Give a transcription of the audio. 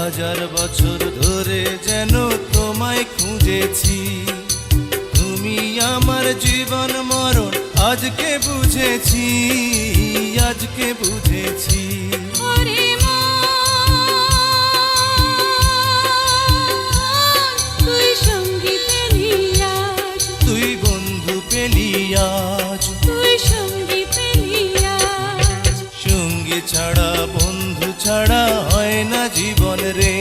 হাজার বছর ধরে যেন তোমায় খুঁজেছি, তুমি আমার জীবন মরণ আজকে বুঝেছি, আজকে বুঝেছি। ওরে তুই সঙ্গী পেলি আজ, তুই বন্ধু পেলি আজ, তুই সঙ্গী পেলি আজ। সঙ্গী ছাড়া বন্ধু ছাড়া হয় না জীবন রে।